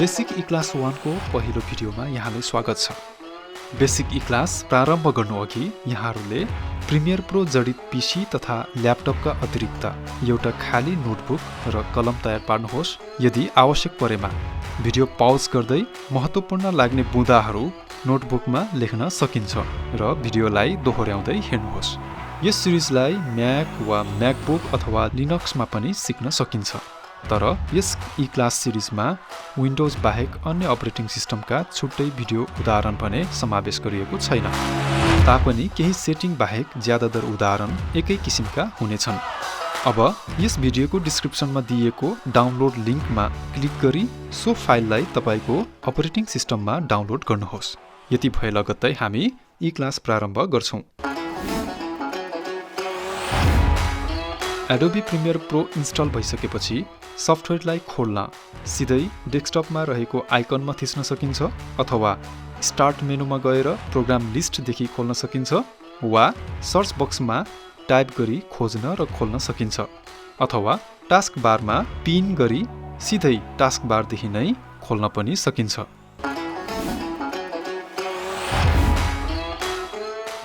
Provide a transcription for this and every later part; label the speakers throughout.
Speaker 1: Basic eClass1 को पहिलो भिडियोमा यहाँलाई स्वागत छ। बेसिक eClass प्रारम्भ गर्नुअघि यहाँहरूले प्रिमियर प्रो जडित पीसी तथा ल्यापटपका अतिरिक्त एउटा खाली नोटबुक र कलम तयार पार्नुहोस्। यदि आवश्यक परेमा भिडियो पौज गर्दै महत्त्वपूर्ण लाग्ने बुँदाहरू नोटबुकमा लेख्न सकिन्छ र भिडियोलाई दोहोर्याउँदै हेर्नुहोस्। यस सिरिजलाई म्याक वा म्याकबुक अथवा लिनक्समा पनि सिक्न सकिन्छ। तर यस eClass सिरिजमा विन्डोज बाहेक अन्य अपरेटिङ सिस्टमका छुट्टै भिडियो उदाहरण भने समावेश गरिएको छैन। तापनि केही सेटिङ बाहेक ज्यादातर उदाहरण एकै किसिमका हुनेछन्। अब यस भिडियोको डिस्क्रिप्सनमा दिएको डाउनलोड लिङ्कमा क्लिक गरी सो फाइललाई तपाईको अपरेटिङ सिस्टममा डाउनलोड गर्नुहोस्। यति भए लगत्तै हामी eClass प्रारम्भ गर्छौं। Adobe Premiere Pro इन्स्टल भइसकेपछि सफ्टवेयरलाई खोल्न सिधै डेस्कटपमा रहेको आइकनमा थिच्न सकिन्छ अथवा स्टार्ट मेनुमा गएर प्रोग्राम लिस्टदेखि खोल्न सकिन्छ वा सर्च बक्समा टाइप गरी खोज्न र खोल्न सकिन्छ अथवा टास्क बारमा पिन गरी सिधै टास्क बारदेखि नै खोल्न पनि सकिन्छ।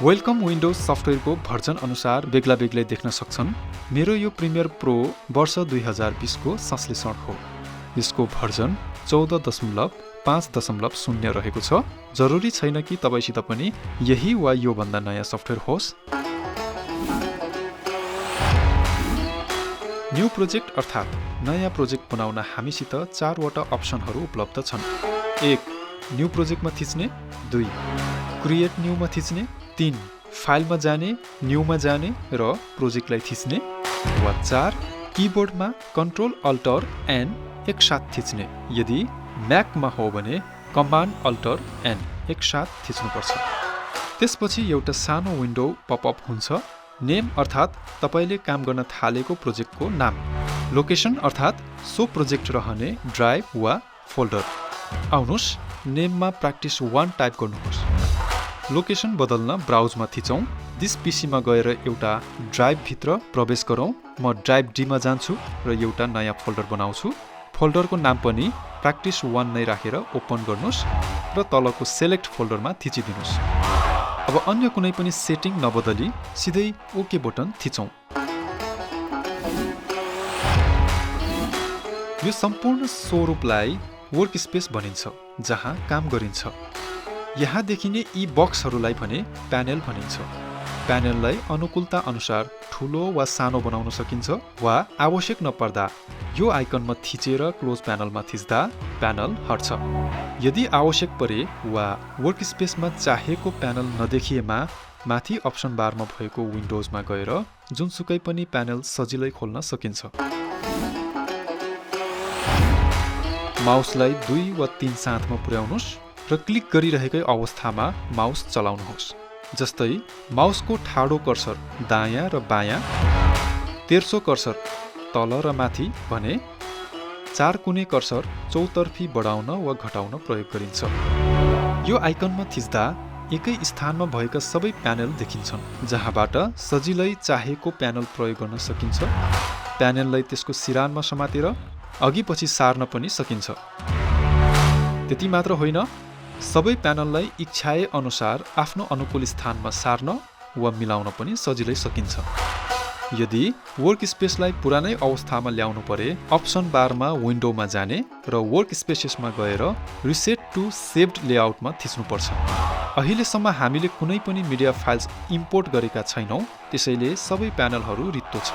Speaker 1: वेलकम विन्डोज सफ्टवेयरको भर्जन अनुसार बेग्ला बेग्लै देख्न सक्छन्। मेरो यो प्रिमियर प्रो वर्ष 2020 को संश्लेषण हो। यसको भर्जन 14.5.0 रहेको छ। जरुरी छैन कि तपाईसित पनि यही वा यो भन्दा नयाँ सफ्टवेयर होस्। न्यू प्रोजेक्ट अर्थात् नयाँ प्रोजेक्ट बनाउन हामीसित 4 वटा अप्सनहरू उपलब्ध छन्। 1. न्यू प्रोजेक्टमा थिच्ने। 2. क्रिएट न्यूमा थिच्ने। 3. फाइलमा जाने, न्यूमा जाने र प्रोजेक्टलाई थिच्ने वा 4. किबोर्डमा Ctrl Alt N एकसाथ थिच्ने। यदि म्याकमा हो भने कमान्ड Alt N एकसाथ थिच्नुपर्छ। त्यसपछि एउटा सानो विन्डो पपअप हुन्छ। नेम अर्थात् तपाईले काम गर्न थालेको प्रोजेक्टको नाम। लोकेसन अर्थात् सो प्रोजेक्ट रहने ड्राइभ वा फोल्डर। आउनुस् नेममा practice 1 टाइप गर्नुहोस्। लोकेसन बदल्न ब्राउजमा थिचौं। दिस पीसीमा गएर एउटा ड्राइभ भित्र प्रवेश गरौँ। म ड्राइभ डी मा जान्छु र एउटा नयाँ फोल्डर बनाउँछु। फोल्डरको नाम पनि practice 1 नै राखेर ओपन गर्नुस् र तलको सेलेक्ट फोल्डरमा थिचिदिनुस्। अब अन्य कुनै पनि सेटिङ नबदली सिधै ओके बटन थिचौं। यो सम्पूर्ण स्वरूपलाई वर्कस्पेस भनिन्छ, जहाँ काम गरिन्छ। यहाँ देखिने यी बक्सहरूलाई भने प्यानेल भनिन्छ। प्यानेललाई अनुकूलता अनुसार ठूलो वा सानो बनाउन सकिन्छ वा आवश्यक नपर्दा यो आइकनमा थिचेर क्लोज प्यानलमा थिच्दा प्यानल हट्छ। यदि आवश्यक परे वा वर्कस्पेसमा चाहेको प्यानल नदेखिएमा माथि अप्सन बारमा भएको विन्डोजमा गएर जुनसुकै पनि प्यानल सजिलै खोल्न सकिन्छ। माउसलाई 2 वा 3 साथमा पुर्याउनुस् र क्लिक गरिरहेकै अवस्थामा माउस चलाउनुहोस्। जस्तै माउसको ठाडो कर्सर दायाँ र बायाँ, तेर्सो कर्सर तल र माथि भने 4 कुने कर्सर चौतर्फी बढाउन वा घटाउन प्रयोग गरिन्छ। यो आइकनमा थिच्दा एकै स्थानमा भएका सबै प्यानल देखिन्छन्, जहाँबाट सजिलै चाहेको प्यानल प्रयोग गर्न सकिन्छ। प्यानललाई त्यसको सिरानमा समातेर अघि पछि सार्न पनि सकिन्छ। त्यति मात्र होइन, सबै प्यानललाई इच्छाए अनुसार आफ्नो अनुकूल स्थानमा सार्न वा मिलाउन पनि सजिलै सकिन्छ। यदि वर्कस्पेसलाई पुरानै अवस्थामा ल्याउनु परे अप्सन बारमा विन्डोमा जाने र वर्कस्पेसेसमा गएर रिसेट टु सेभ्ड लेआउटमा थिच्नुपर्छ। अहिलेसम्म हामीले कुनै पनि मिडिया फाइल्स इम्पोर्ट गरेका छैनौं, त्यसैले सबै प्यानलहरू रित्तो छ।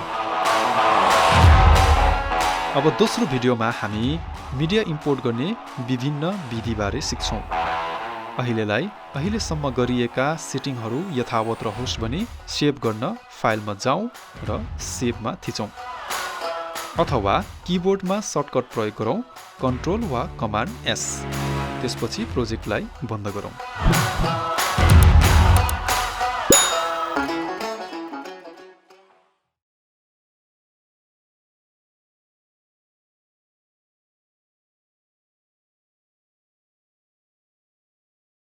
Speaker 1: अब दोस्रो भिडियोमा हामी मिडिया इम्पोर्ट गर्ने विभिन्न विधिबारे सिक्छौं। अहिलेसम्म गरिएका सेटिङहरू यथावत रहोस् भने सेभ गर्न फाइलमा जाउँ र सेभमा थिचौं अथवा किबोर्डमा सर्टकट प्रयोग गरौँ Ctrl वा कमान्ड S। त्यसपछि प्रोजेक्टलाई बन्द गरौँ।